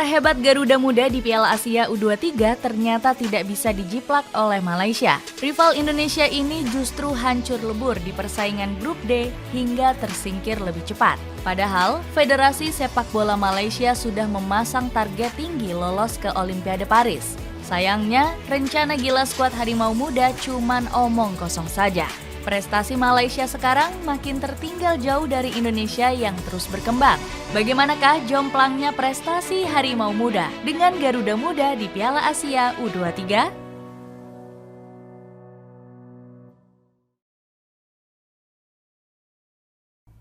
hebat Garuda Muda di Piala Asia U23 ternyata tidak bisa dijiplak oleh Malaysia. Rival Indonesia ini justru hancur lebur di persaingan grup D hingga tersingkir lebih cepat. Padahal, Federasi Sepak Bola Malaysia sudah memasang target tinggi lolos ke Olimpiade Paris. Sayangnya, rencana gila skuad Harimau Muda cuman omong kosong saja. Prestasi Malaysia sekarang makin tertinggal jauh dari Indonesia yang terus berkembang. Bagaimanakah jomplangnya prestasi Harimau Muda dengan Garuda Muda di Piala Asia U23?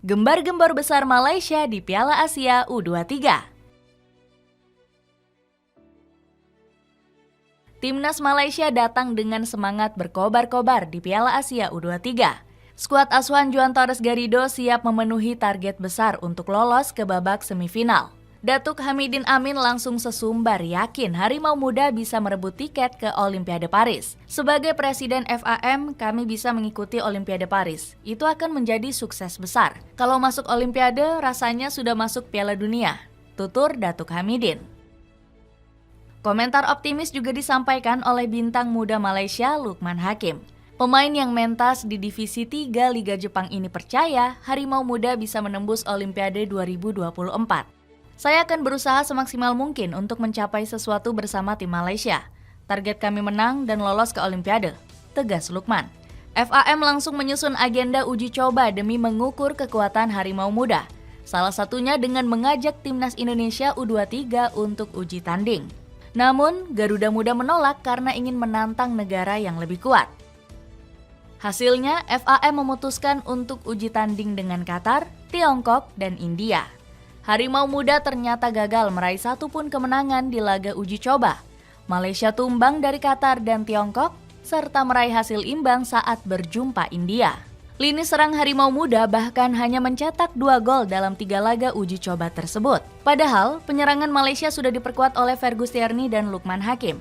Gembar-gembor besar Malaysia di Piala Asia U23. Timnas Malaysia datang dengan semangat berkobar-kobar di Piala Asia U23. Skuad asuhan Juan Torres Garrido siap memenuhi target besar untuk lolos ke babak semifinal. Datuk Hamidin Amin langsung sesumbar yakin Harimau Muda bisa merebut tiket ke Olimpiade Paris. Sebagai Presiden FAM, kami bisa mengikuti Olimpiade Paris. Itu akan menjadi sukses besar. Kalau masuk Olimpiade, rasanya sudah masuk Piala Dunia, tutur Datuk Hamidin. Komentar optimis juga disampaikan oleh bintang muda Malaysia Lukman Hakim. Pemain yang mentas di Divisi 3 Liga Jepang ini percaya Harimau Muda bisa menembus Olimpiade 2024. Saya akan berusaha semaksimal mungkin untuk mencapai sesuatu bersama tim Malaysia. Target kami menang dan lolos ke Olimpiade, tegas Lukman. FAM langsung menyusun agenda uji coba demi mengukur kekuatan Harimau Muda. Salah satunya dengan mengajak Timnas Indonesia U23 untuk uji tanding. Namun, Garuda Muda menolak karena ingin menantang negara yang lebih kuat. Hasilnya, FAM memutuskan untuk uji tanding dengan Qatar, Tiongkok, dan India. Harimau Muda ternyata gagal meraih satupun kemenangan di laga uji coba. Malaysia tumbang dari Qatar dan Tiongkok, serta meraih hasil imbang saat berjumpa India. Lini serang Harimau Muda bahkan hanya mencetak 2 gol dalam 3 laga uji coba tersebut. Padahal, penyerangan Malaysia sudah diperkuat oleh Fergus Tierney dan Lukman Hakim.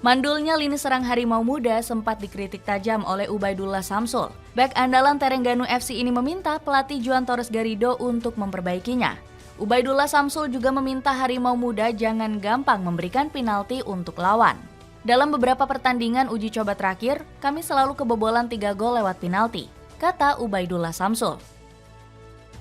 Mandulnya lini serang Harimau Muda sempat dikritik tajam oleh Ubaidullah Samsul. Bek andalan Terengganu FC ini meminta pelatih Juan Torres Garrido untuk memperbaikinya. Ubaidullah Samsul juga meminta Harimau Muda jangan gampang memberikan penalti untuk lawan. Dalam beberapa pertandingan uji coba terakhir, kami selalu kebobolan 3 gol lewat penalti, kata Ubaidullah Samsul.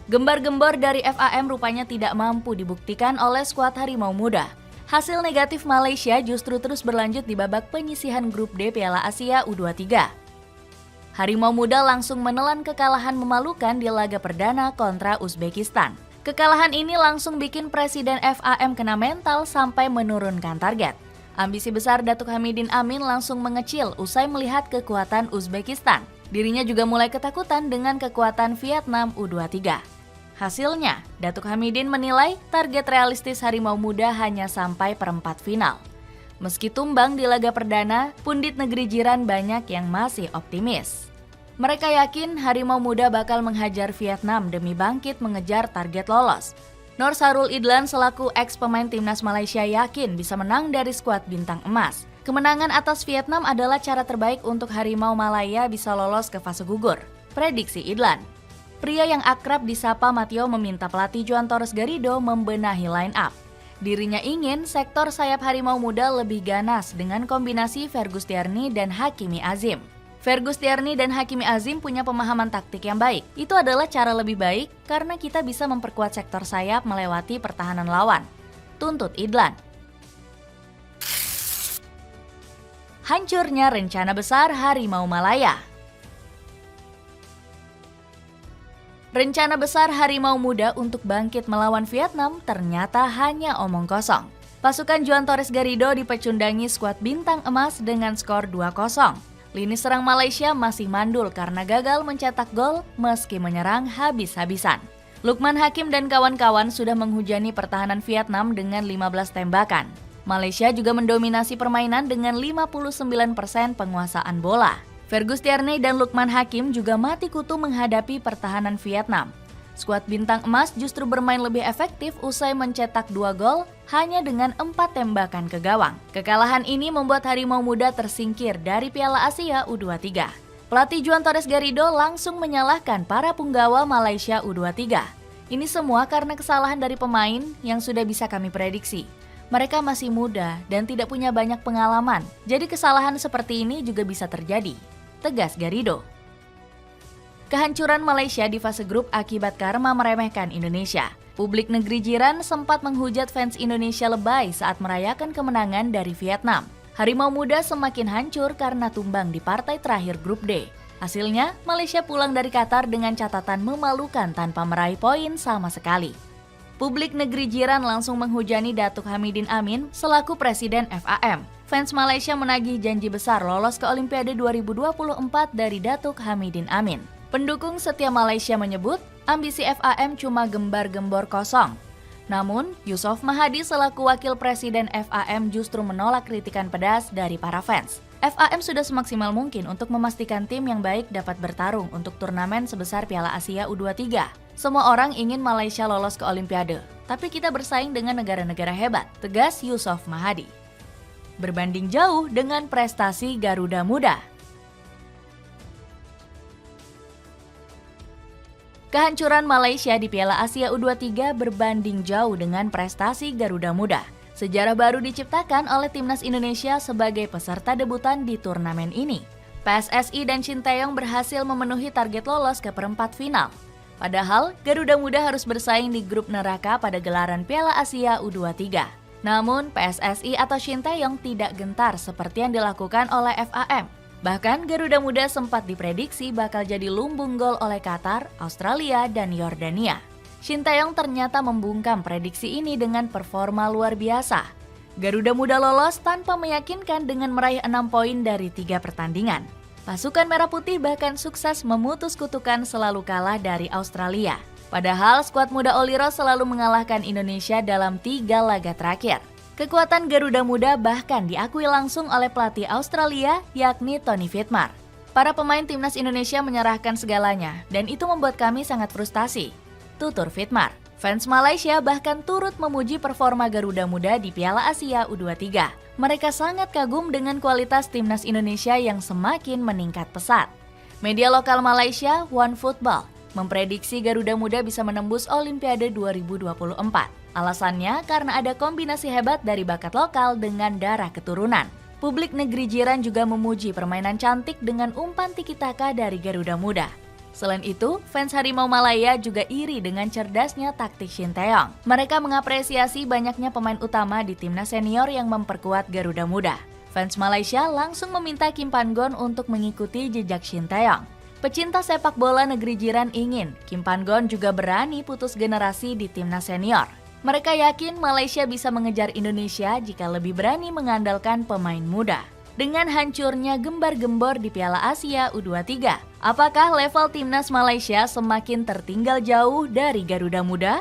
Gembar-gembor dari FAM rupanya tidak mampu dibuktikan oleh skuad Harimau Muda. Hasil negatif Malaysia justru terus berlanjut di babak penyisihan grup D Piala Asia U23. Harimau Muda langsung menelan kekalahan memalukan di laga perdana kontra Uzbekistan. Kekalahan ini langsung bikin Presiden FAM kena mental sampai menurunkan target. Ambisi besar Datuk Hamidin Amin langsung mengecil usai melihat kekuatan Uzbekistan. Dirinya juga mulai ketakutan dengan kekuatan Vietnam U23. Hasilnya, Datuk Hamidin menilai target realistis Harimau Muda hanya sampai perempat final. Meski tumbang di laga perdana, pundit negeri jiran banyak yang masih optimis. Mereka yakin Harimau Muda bakal menghajar Vietnam demi bangkit mengejar target lolos. Nur Sarul Idlan selaku ex-pemain Timnas Malaysia yakin bisa menang dari skuad bintang emas. Kemenangan atas Vietnam adalah cara terbaik untuk Harimau Malaya bisa lolos ke fase gugur, prediksi Idlan. Pria yang akrab disapa Mateo meminta pelatih Juan Torres Garrido membenahi line up. Dirinya ingin sektor sayap Harimau Muda lebih ganas dengan kombinasi Fergus Tierney dan Hakimi Azim. Fergus Tierney dan Hakimi Azim punya pemahaman taktik yang baik. Itu adalah cara lebih baik karena kita bisa memperkuat sektor sayap melewati pertahanan lawan, tuntut Idlan. Hancurnya rencana besar Harimau Malaya. Rencana besar Harimau Muda untuk bangkit melawan Vietnam ternyata hanya omong kosong. Pasukan Juan Torres Garrido dipecundangi skuad bintang emas dengan skor 2-0. Lini serang Malaysia masih mandul karena gagal mencetak gol meski menyerang habis-habisan. Lukman Hakim dan kawan-kawan sudah menghujani pertahanan Vietnam dengan 15 tembakan. Malaysia juga mendominasi permainan dengan 59% penguasaan bola. Fergus Tierney dan Lukman Hakim juga mati kutu menghadapi pertahanan Vietnam. Skuad bintang emas justru bermain lebih efektif usai mencetak 2 gol hanya dengan 4 tembakan ke gawang. Kekalahan ini membuat Harimau Muda tersingkir dari Piala Asia U23. Pelatih Juan Torres Garrido langsung menyalahkan para punggawa Malaysia U23. Ini semua karena kesalahan dari pemain yang sudah bisa kami prediksi. Mereka masih muda dan tidak punya banyak pengalaman, jadi kesalahan seperti ini juga bisa terjadi, tegas Garrido. Kehancuran Malaysia di fase grup akibat karma meremehkan Indonesia. Publik negeri jiran sempat menghujat fans Indonesia lebay saat merayakan kemenangan dari Vietnam. Harimau Muda semakin hancur karena tumbang di partai terakhir grup D. Hasilnya, Malaysia pulang dari Qatar dengan catatan memalukan tanpa meraih poin sama sekali. Publik negeri jiran langsung menghujani Datuk Hamidin Amin selaku Presiden FAM. Fans Malaysia menagih janji besar lolos ke Olimpiade 2024 dari Datuk Hamidin Amin. Pendukung setia Malaysia menyebut ambisi FAM cuma gembar-gembor kosong. Namun, Yusof Mahadi selaku Wakil Presiden FAM justru menolak kritikan pedas dari para fans. FAM sudah semaksimal mungkin untuk memastikan tim yang baik dapat bertarung untuk turnamen sebesar Piala Asia U23. Semua orang ingin Malaysia lolos ke Olimpiade, tapi kita bersaing dengan negara-negara hebat, tegas Yusof Mahadi. Berbanding jauh dengan prestasi Garuda Muda. Kehancuran Malaysia di Piala Asia U23 berbanding jauh dengan prestasi Garuda Muda. Sejarah baru diciptakan oleh Timnas Indonesia sebagai peserta debutan di turnamen ini. PSSI dan Shin Tae-yong berhasil memenuhi target lolos ke perempat final. Padahal, Garuda Muda harus bersaing di grup neraka pada gelaran Piala Asia U23. Namun, PSSI atau Shin Tae-yong tidak gentar seperti yang dilakukan oleh FAM. Bahkan Garuda Muda sempat diprediksi bakal jadi lumbung gol oleh Qatar, Australia, dan Yordania. Shin Tae-yong ternyata membungkam prediksi ini dengan performa luar biasa. Garuda Muda lolos tanpa meyakinkan dengan meraih 6 poin dari 3 pertandingan. Pasukan Merah Putih bahkan sukses memutus kutukan selalu kalah dari Australia. Padahal skuad muda Oliro selalu mengalahkan Indonesia dalam 3 laga terakhir. Kekuatan Garuda Muda bahkan diakui langsung oleh pelatih Australia, yakni Tony Vidmar. Para pemain timnas Indonesia menyerahkan segalanya, dan itu membuat kami sangat frustasi, tutur Vidmar. Fans Malaysia bahkan turut memuji performa Garuda Muda di Piala Asia U23. Mereka sangat kagum dengan kualitas timnas Indonesia yang semakin meningkat pesat. Media lokal Malaysia, One Football, memprediksi Garuda Muda bisa menembus Olimpiade 2024. Alasannya karena ada kombinasi hebat dari bakat lokal dengan darah keturunan. Publik negeri jiran juga memuji permainan cantik dengan umpan tiki-taka dari Garuda Muda. Selain itu, fans Harimau Malaya juga iri dengan cerdasnya taktik Shin Tae-yong. Mereka mengapresiasi banyaknya pemain utama di timnas senior yang memperkuat Garuda Muda. Fans Malaysia langsung meminta Kim Pan-gon untuk mengikuti jejak Shin Tae-yong. Pecinta sepak bola negeri jiran ingin Kim Pan-gon juga berani putus generasi di timnas senior. Mereka yakin Malaysia bisa mengejar Indonesia jika lebih berani mengandalkan pemain muda. Dengan hancurnya gembar-gembor di Piala Asia U23, apakah level timnas Malaysia semakin tertinggal jauh dari Garuda Muda?